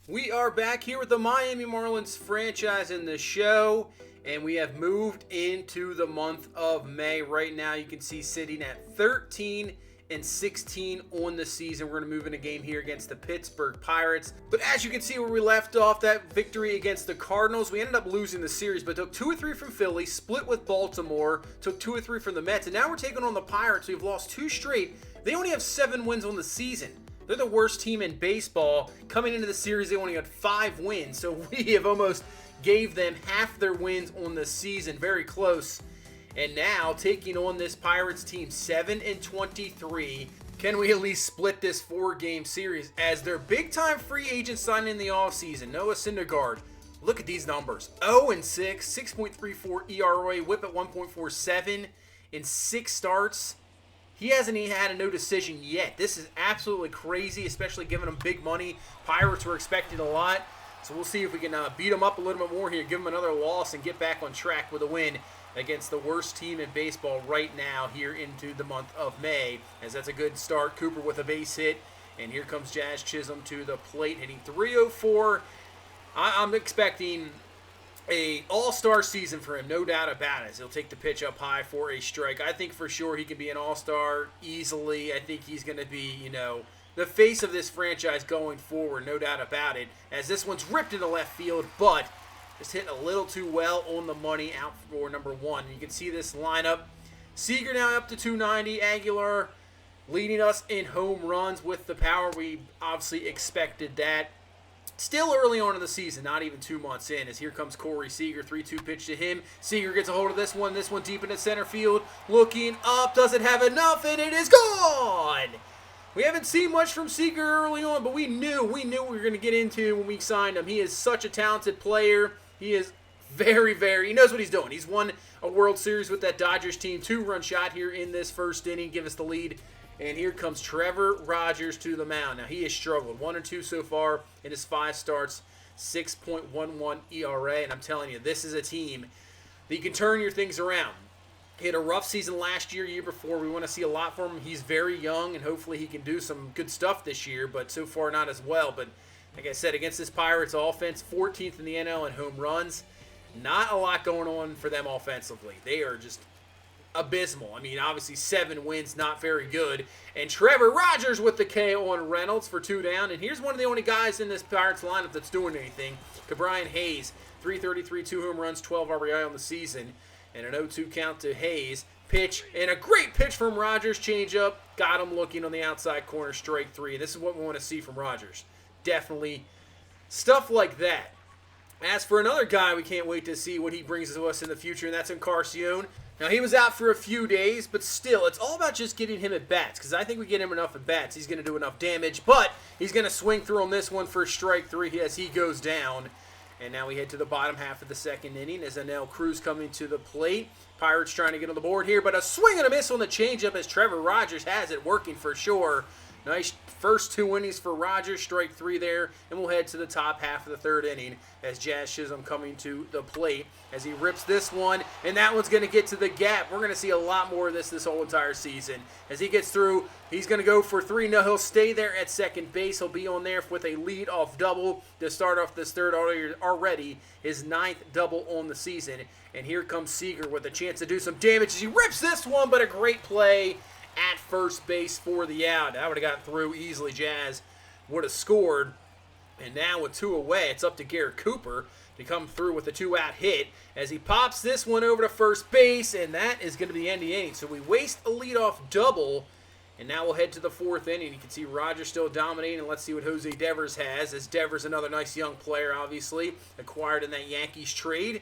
We are back here with the Miami Marlins franchise in the show, and we have moved into the month of May. Right now, you can see sitting at 13-16 on the season. We're going to move in a game here against the Pittsburgh Pirates. But as you can see where we left off, that victory against the Cardinals, we ended up losing the series, but took 2 or 3 from Philly, split with Baltimore, took 2 or 3 from the Mets, and now we're taking on the Pirates. We've lost 2 straight. They only have 7 wins on the season. They're the worst team in baseball. Coming into the series, they only had 5 wins, so we have almost gave them half their wins on the season. Very close. And now, taking on this Pirates team, 7-23. Can we at least split this 4-game series? As their big-time free agent signed in the offseason, Noah Syndergaard. Look at these numbers. 0-6, 6.34 ERA, whip at 1.47 in 6 starts. He hasn't even had a no decision yet. This is absolutely crazy, especially giving him big money. Pirates were expecting a lot. So we'll see if we can beat them up a little bit more here, give them another loss, and get back on track with a win against the worst team in baseball right now here into the month of May, as that's a good start. Cooper with a base hit, and here comes Jazz Chisholm to the plate, hitting .304. I'm expecting a all-star season for him, no doubt about it. He'll take the pitch up high for a strike. I think for sure he can be an all-star easily. I think he's going to be, the face of this franchise going forward, no doubt about it. As this one's ripped into left field, but just hit a little too well on the money out for number 1. You can see this lineup. Seager now up to 290. Aguilar leading us in home runs with the power. We obviously expected that. Still early on in the season, not even 2 months in, as here comes Corey Seager, 3-2 pitch to him. Seager gets a hold of this one deep into center field, looking up, doesn't have enough, and it is gone! We haven't seen much from Seager early on, but we knew what we were going to get into when we signed him. He is such a talented player. He is he knows what he's doing. He's won a World Series with that Dodgers team, 2-run shot here in this first inning, give us the lead. And here comes Trevor Rogers to the mound. Now, he has struggled. 1-2 so far in his 5 starts, 6.11 ERA. And I'm telling you, this is a team that you can turn your things around. He had a rough season last year before. We want to see a lot from him. He's very young, and hopefully he can do some good stuff this year, but so far not as well. But like I said, against this Pirates offense, 14th in the NL in home runs. Not a lot going on for them offensively. They are just abysmal. I mean, obviously 7 wins, not very good. And Trevor Rogers with the K on Reynolds for 2 down. And here's one of the only guys in this Pirates lineup that's doing anything. Ke'Bryan Hayes, 333, 2 home runs, 12 RBI on the season. And an 0-2 count to Hayes. Pitch, and a great pitch from Rogers. Change up, got him looking on the outside corner, strike 3. This is what we want to see from Rogers. Definitely stuff like that. As for another guy, we can't wait to see what he brings to us in the future, and that's Encarnacion. Now, he was out for a few days, but still, it's all about just getting him at bats, because I think we get him enough at bats. He's going to do enough damage, but he's going to swing through on this one for strike 3 as he goes down. And now we head to the bottom half of the second inning as Anel Cruz coming to the plate. Pirates trying to get on the board here, but a swing and a miss on the changeup as Trevor Rogers has it working for sure. Nice first 2 innings for Rogers, strike 3 there, and we'll head to the top half of the 3rd inning as Jazz Chisholm coming to the plate as he rips this one, and that one's going to get to the gap. We're going to see a lot more of this whole entire season. As he gets through, he's going to go for 3. No, he'll stay there at second base. He'll be on there with a lead-off double to start off this 3rd already, his 9th double on the season. And here comes Seager with a chance to do some damage as he rips this one, but a great play at first base for the out. That would have got through easily. Jazz would have scored. And now with 2 away, it's up to Garrett Cooper to come through with a 2-out hit as he pops this one over to first base, and that is going to be the end of the inning. So we waste a leadoff double, and now we'll head to the 4th inning. You can see Rogers still dominating, and let's see what Jose Devers has, as Devers, another nice young player, obviously, acquired in that Yankees trade.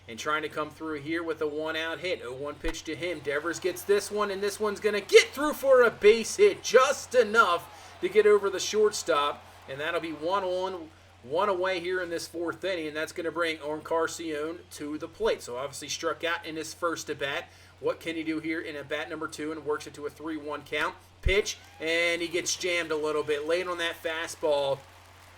And trying to come through here with a 1-out hit. 0-1 pitch to him. Devers gets this one, and this one's going to get through for a base hit. Just enough to get over the shortstop. And that'll be 1 on, 1 away here in this 4th inning. And that's going to bring Encarnacion to the plate. So obviously struck out in his first at-bat. What can he do here in at-bat number 2? And works it to a 3-1 count. Pitch, and he gets jammed a little bit. Late on that fastball.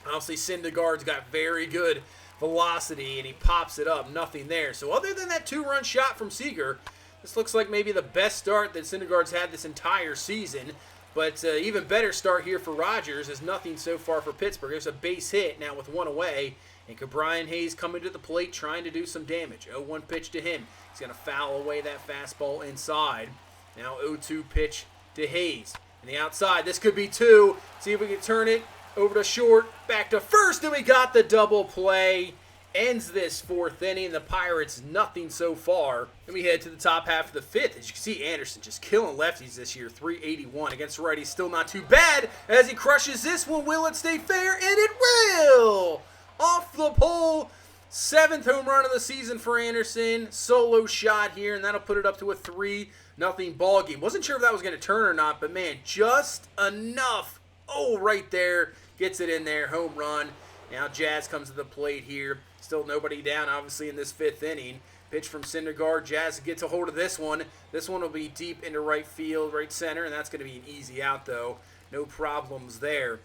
Obviously Syndergaard's got very good velocity, and he pops it up. Nothing there. So other than that 2-run shot from Seager, this looks like maybe the best start that Syndergaard's had this entire season. But even better start here for Rogers is nothing so far for Pittsburgh. There's a base hit now with one away. And Brian Hayes coming to the plate trying to do some damage. 0-1 pitch to him. He's going to foul away that fastball inside. Now 0-2 pitch to Hayes. And the outside. This could be two. See if we can turn it over to short. Back to first. And we got the double play. Ends this fourth inning. The Pirates nothing so far. And we head to the top half of the fifth. As you can see, Anderson just killing lefties this year. 381 against righties. Still not too bad as he crushes this one. Will it stay fair? And it will! Off the pole. 7th home run of the season for Anderson. Solo shot here, and that'll put it up to a 3-0 ball game. Wasn't sure if that was going to turn or not, but man, just enough. Oh, right there. Gets it in there. Home run. Now Jazz comes to the plate here. Still nobody down, obviously, in this 5th inning. Pitch from Syndergaard. Jazz gets a hold of this one. This one will be deep into right field, right center, and that's going to be an easy out, though. No problems there.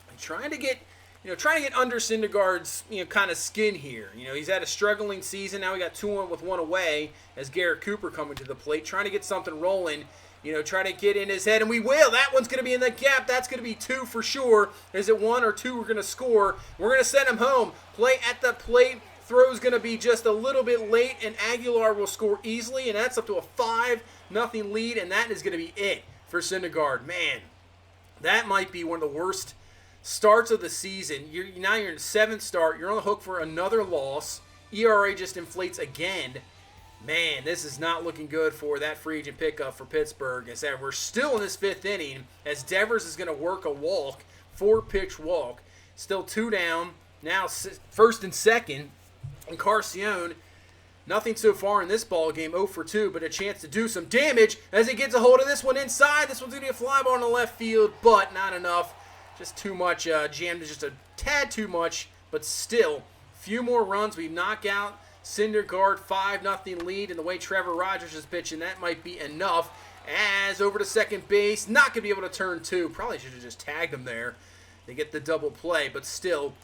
And trying to get under Syndergaard's, kind of skin here. He's had a struggling season. Now we got 2-1 with one away as Garrett Cooper coming to the plate. Trying to get something rolling. Trying to get in his head, and we will. That one's going to be in the gap. That's going to be 2 for sure. Is it 1 or 2 we're going to score? We're going to send him home. Play at the plate. Throw's going to be just a little bit late, and Aguilar will score easily, and that's up to a 5-0 lead, and that is going to be it for Syndergaard. Man, that might be one of the worst starts of the season. Now you're in 7th start. You're on the hook for another loss. ERA just inflates again. Man, this is not looking good for that free agent pickup for Pittsburgh. As we're still in this 5th inning, as Devers is going to work a walk, 4-pitch walk. Still 2 down. Now 1st and 2nd. And Carcione, nothing so far in this ball game, 0 for 2, but a chance to do some damage as he gets a hold of this one inside. This one's going to be a fly ball in the left field, but not enough. Just too much, jammed just a tad too much, but still, few more runs. We knock out Syndergaard, 5-0 lead, and the way Trevor Rogers is pitching, that might be enough. As over to second base, not going to be able to turn 2. Probably should have just tagged him there. They get the double play, but still,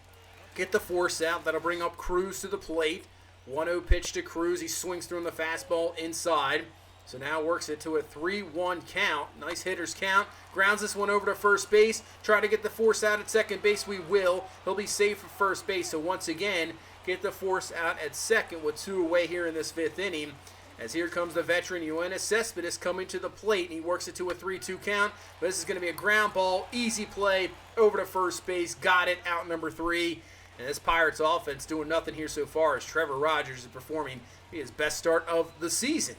get the force out. That'll bring up Cruz to the plate. 1-0 pitch to Cruz. He swings through the fastball inside. So now works it to a 3-1 count. Nice hitter's count. Grounds this one over to first base. Try to get the force out at second base. We will. He'll be safe for first base. So once again, get the force out at second with 2 away here in this 5th inning. As here comes the veteran Yoenis Cespedes coming to the plate, and he works it to a 3-2 count. But this is going to be a ground ball, easy play over to first base. Got it, out number 3. And this Pirates offense doing nothing here so far as Trevor Rogers is performing his best start of the season.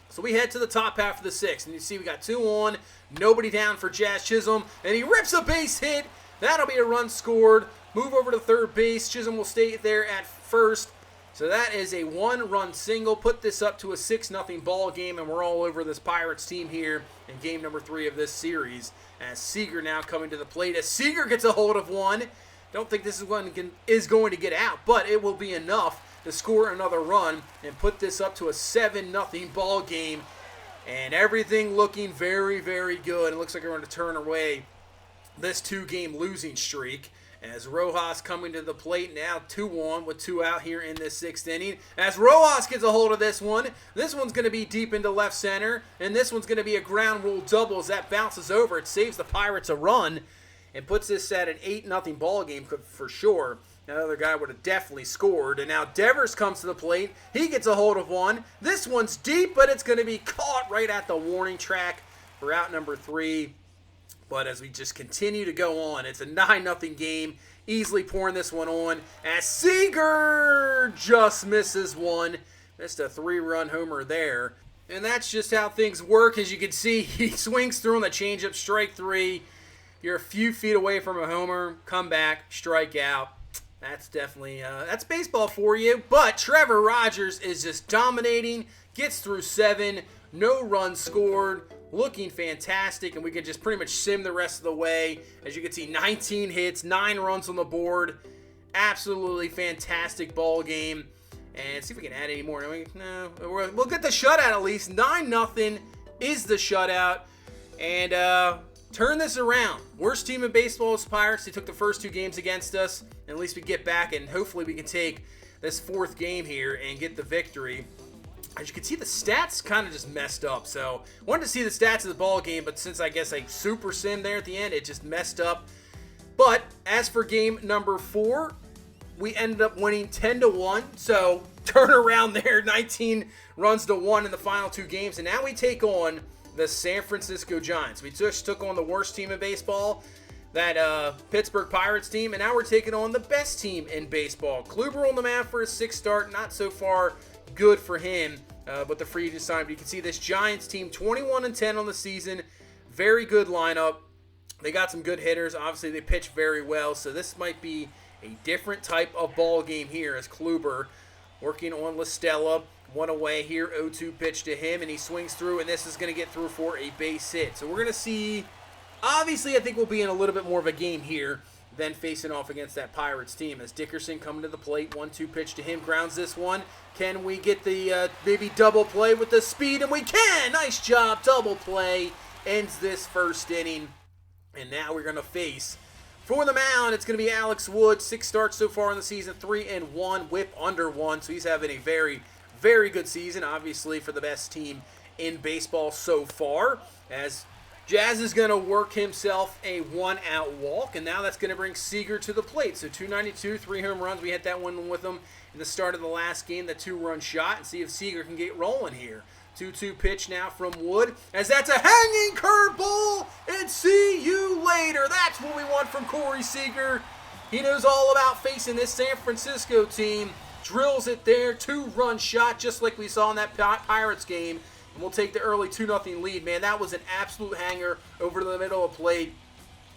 So we head to the top half of the 6th, and you see we got 2 on, nobody down for Jazz Chisholm, and he rips a base hit. That'll be a run scored. Move over to third base. Chisholm will stay there at first. So that is a 1-run single. Put this up to a 6-0 ball game, and we're all over this Pirates team here in game number 3 of this series. As Seager now coming to the plate. As Seager gets a hold of one. Don't think this is going to get out, but it will be enough to score another run and put this up to a 7-0 ball game. And everything looking very, very good. It looks like we're going to turn away this 2-game losing streak. As Rojas coming to the plate now, 2-1 with 2 out here in this 6th inning. As Rojas gets a hold of this one's going to be deep into left center, and this one's going to be a ground rule double as that bounces over. It saves the Pirates a run and puts this at an 8-0 ball game for sure. That other guy would have definitely scored. And now Devers comes to the plate. He gets a hold of one. This one's deep, but it's going to be caught right at the warning track for out number 3. But as we just continue to go on, it's a 9-0 game. Easily pouring this one on as Seager just misses one. Missed a 3-run homer there. And that's just how things work. As you can see, he swings through on the changeup, strike 3. You're a few feet away from a homer. Come back, strike out. That's definitely, that's baseball for you. But Trevor Rogers is just dominating. Gets through 7. No runs scored. Looking fantastic, and we can just pretty much sim the rest of the way. As you can see, 19 hits, 9 runs on the board. Absolutely fantastic ball game. And see if we can add any more. No, we'll get the shutout at least. 9-0 is the shutout. And turn this around. Worst team in baseball is Pirates. They took the first 2 games against us. And at least we get back, and hopefully we can take this 4th game here and get the victory. As you can see, the stats kind of just messed up. So, wanted to see the stats of the ball game, but since I guess I super sim there at the end, it just messed up. But as for game number 4, we ended up winning 10-1. So, turn around there, 19 runs to 1 in the final 2 games. And now we take on the San Francisco Giants. We just took on the worst team in baseball, that Pittsburgh Pirates team, and now we're taking on the best team in baseball. Kluber on the mound for his 6th start, not so far good for him, but the free agent sign. But you can see this Giants team, 21-10 on the season, very good lineup. They got some good hitters. Obviously, they pitch very well, so this might be a different type of ball game here as Kluber working on LaStella. 1 away here, 0-2 pitch to him, and he swings through, and this is going to get through for a base hit. So we're going to see, obviously, I think we'll be in a little bit more of a game here than facing off against that Pirates team. As Dickerson coming to the plate, 1-2 pitch to him, grounds this one. Can we get the maybe double play with the speed? And we can! Nice job, double play. Ends this first inning. And now we're going to face, for the mound, it's going to be Alex Wood. 6 starts so far in the season, 3-1, whip under 1. So he's having a very, very good season, obviously, for the best team in baseball so far. As Jazz is going to work himself a 1-out walk, and now that's going to bring Seager to the plate. So 292, 3 home runs. We hit that one with him in the start of the last game, the 2-run shot, and see if Seager can get rolling here. 2-2 pitch now from Wood, as that's a hanging curveball, and see you later. That's what we want from Corey Seager. He knows all about facing this San Francisco team. Drills it there, 2-run shot, just like we saw in that Pirates game. And we'll take the early 2-0 lead. Man, that was an absolute hanger over to the middle of the plate.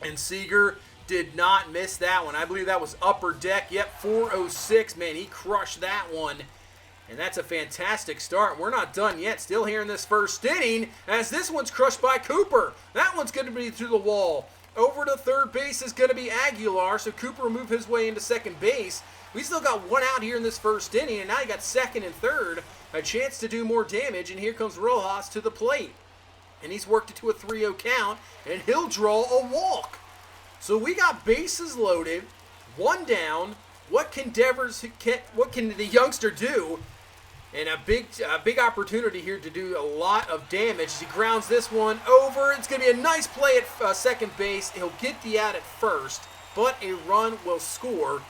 And Seager did not miss that one. I believe that was upper deck. Yep, 406. Man, he crushed that one. And that's a fantastic start. We're not done yet. Still here in this first inning, as this one's crushed by Cooper. That one's going to be through the wall. Over to third base is going to be Aguilar, so Cooper will move his way into second base. We still got 1 out here in this first inning, and now you got second and third. A chance to do more damage, and here comes Rojas to the plate. And he's worked it to a 3-0 count, and he'll draw a walk. So we got bases loaded, 1 down. What can the youngster do? And a big opportunity here to do a lot of damage. As he grounds this one over. It's going to be a nice play at second base. He'll get the out at first, but a run will score.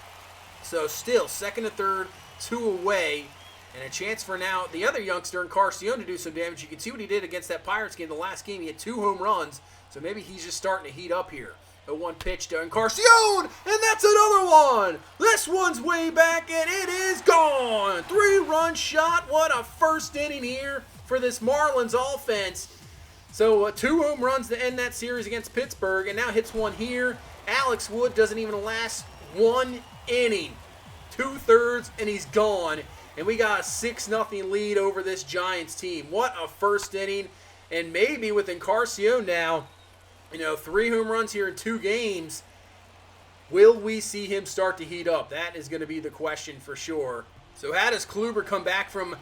So still, second and third, 2 away. And a chance for now the other youngster in Carcione to do some damage. You can see what he did against that Pirates game. The last game, he had 2 home runs. So maybe he's just starting to heat up here. A 1 pitch to Encarnacion, and that's another one. This one's way back, and it is gone. 3-run shot. What a first inning here for this Marlins offense. So 2 home runs to end that series against Pittsburgh, and now hits one here. Alex Wood doesn't even last 1 inning. 2/3, and he's gone. And we got a 6-0 lead over this Giants team. What a first inning. And maybe with Encarnacion now, 3 home runs here in 2 games. Will we see him start to heat up? That is going to be the question for sure. So how does Kluber come back from,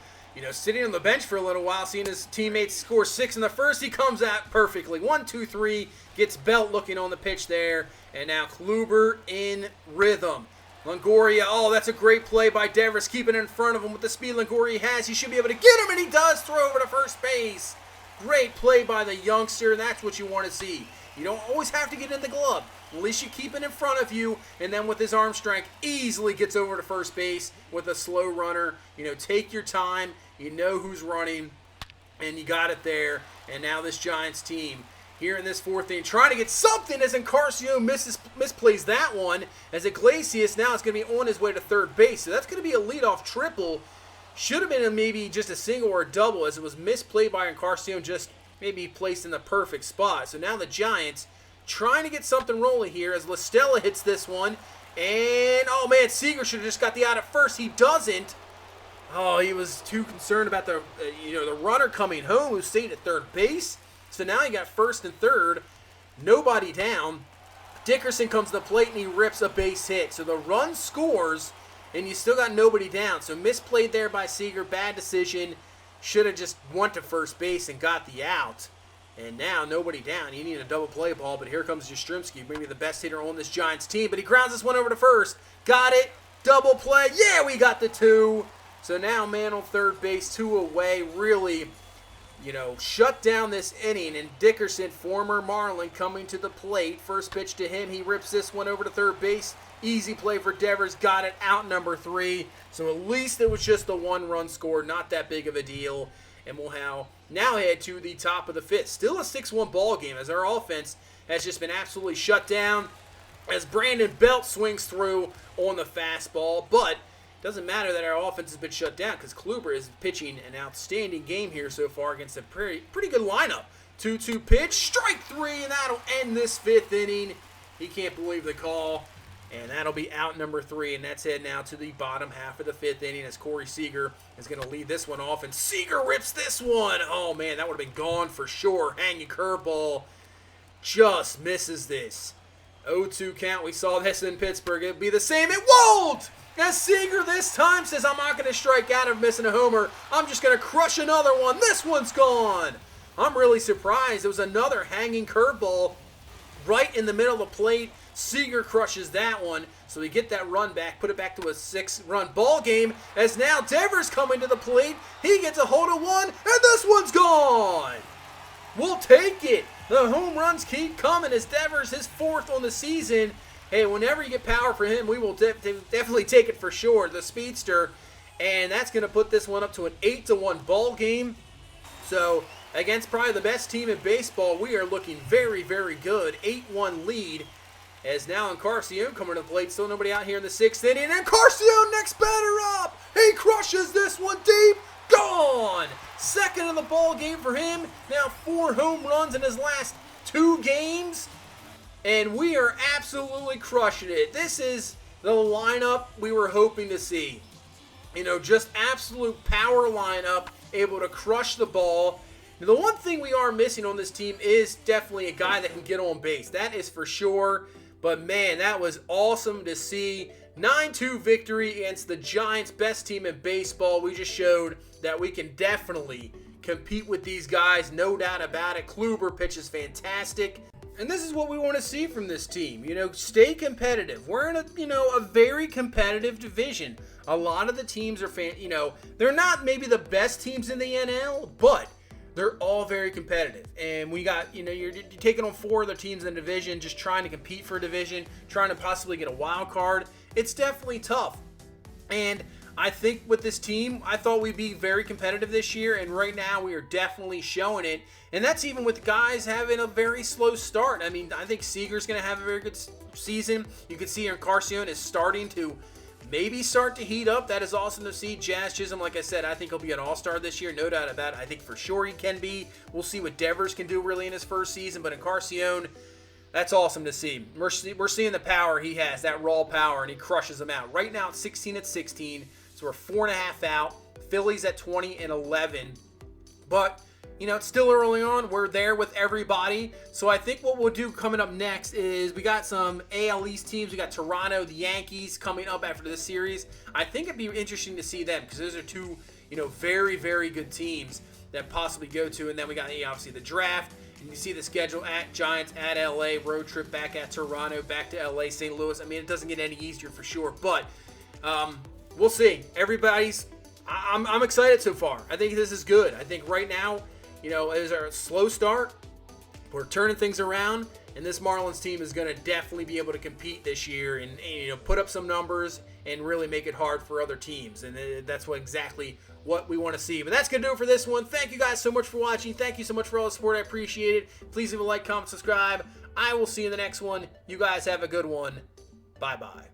sitting on the bench for a little while, seeing his teammates score 6 in the first? He comes out perfectly. 1-2-3, gets Belt looking on the pitch there. And now Kluber in rhythm. Longoria, that's a great play by Devers, keeping it in front of him with the speed Longoria has. He should be able to get him, and he does throw over to first base. Great play by the youngster, and that's what you want to see. You don't always have to get in the glove. At least you keep it in front of you, and then with his arm strength, easily gets over to first base with a slow runner. Take your time. You know who's running, and you got it there. And now this Giants team here in this 4th inning, trying to get something as Encarnacion misplays that one. As Iglesias now is going to be on his way to third base. So that's going to be a leadoff triple. Should have been maybe just a single or a double, as it was misplayed by Encarnacion, just maybe placed in the perfect spot. So now the Giants trying to get something rolling here as LaStella hits this one. And, man, Seager should have just got the out at first. He doesn't. He was too concerned about the runner coming home who stayed at third base. So now you got first and third, nobody down. Dickerson comes to the plate and he rips a base hit. So the run scores, and you still got nobody down. So misplayed there by Seager, bad decision. Should have just went to first base and got the out. And now nobody down. You need a double play ball, but here comes Yastrzemski, maybe the best hitter on this Giants team. But he grounds this one over to first. Got it. Double play. Yeah, we got the 2. So now man on third base, 2 away, really, shut down this inning. And Dickerson, former Marlin, coming to the plate. First pitch to him. He rips this one over to third base. Easy play for Devers. Got it out number 3. So at least it was just the 1-run score. Not that big of a deal. And we'll now head to the top of the 5th. Still a 6-1 ball game as our offense has just been absolutely shut down as Brandon Belt swings through on the fastball. But it doesn't matter that our offense has been shut down because Kluber is pitching an outstanding game here so far against a pretty good lineup. 2-2 pitch, strike 3, and that'll end this 5th inning. He can't believe the call. And that'll be out number 3, and that's heading now to the bottom half of the 5th inning as Corey Seager is going to lead this one off, and Seager rips this one. Oh, man, that would have been gone for sure. Hanging curveball just misses this. 0-2 count. We saw this in Pittsburgh. It'd be the same. It won't! As Seager this time says, I'm not going to strike out of missing a homer. I'm just going to crush another one. This one's gone. I'm really surprised. It was another hanging curveball right in the middle of the plate. Seager crushes that one, so we get that run back, put it back to a 6-run ball game, as now Devers coming to the plate. He gets a hold of one, and this one's gone. We'll take it. The home runs keep coming as Devers, his 4th on the season. Hey, whenever you get power for him, we will definitely take it for sure, the speedster. And that's going to put this one up to an 8-1 ball game. So against probably the best team in baseball, we are looking very, very good. 8-1 lead. As now Encarnacion coming to the plate. Still nobody out here in the 6th inning. And Encarnacion, next batter up. He crushes this one deep. Gone. 2nd of the ball game for him. Now 4 home runs in his last 2 games. And we are absolutely crushing it. This is the lineup we were hoping to see. Just absolute power lineup. Able to crush the ball. Now, the one thing we are missing on this team is definitely a guy that can get on base. That is for sure. But, man, that was awesome to see. 9-2 victory against the Giants, best team in baseball. We just showed that we can definitely compete with these guys, no doubt about it. Kluber pitches fantastic. And this is what we want to see from this team. Stay competitive. We're in a very competitive division. A lot of the teams are, they're not maybe the best teams in the NL, but they're all very competitive. And we got, you're taking on 4 other teams in the division, just trying to compete for a division, trying to possibly get a wild card. It's definitely tough. And I think with this team, I thought we'd be very competitive this year, and right now we are definitely showing it. And that's even with guys having a very slow start. I mean, I think Seager's going to have a very good season. You can see Encarnacion is starting to maybe start to heat up. That is awesome to see. Jazz Chisholm, like I said, I think he'll be an all-star this year. No doubt about it. I think for sure he can be. We'll see what Devers can do really in his first season. But Encarnacion, that's awesome to see. We're seeing the power he has, that raw power, and he crushes them out. Right now it's 16-16, so we're 4.5 out. Phillies at 20-11. But it's still early on. We're there with everybody. So I think what we'll do coming up next is we got some AL East teams. We got Toronto, the Yankees coming up after this series. I think it'd be interesting to see them because those are 2, very, very good teams that possibly go to. And then we got obviously the draft. And you see the schedule at Giants, at LA, road trip back at Toronto, back to LA, St. Louis. I mean, it doesn't get any easier for sure. But we'll see. I'm excited so far. I think this is good. I think right now, it was our slow start. We're turning things around, and this Marlins team is going to definitely be able to compete this year and put up some numbers and really make it hard for other teams. And that's exactly what we want to see. But that's going to do it for this one. Thank you guys so much for watching. Thank you so much for all the support. I appreciate it. Please leave a like, comment, subscribe. I will see you in the next one. You guys have a good one. Bye-bye.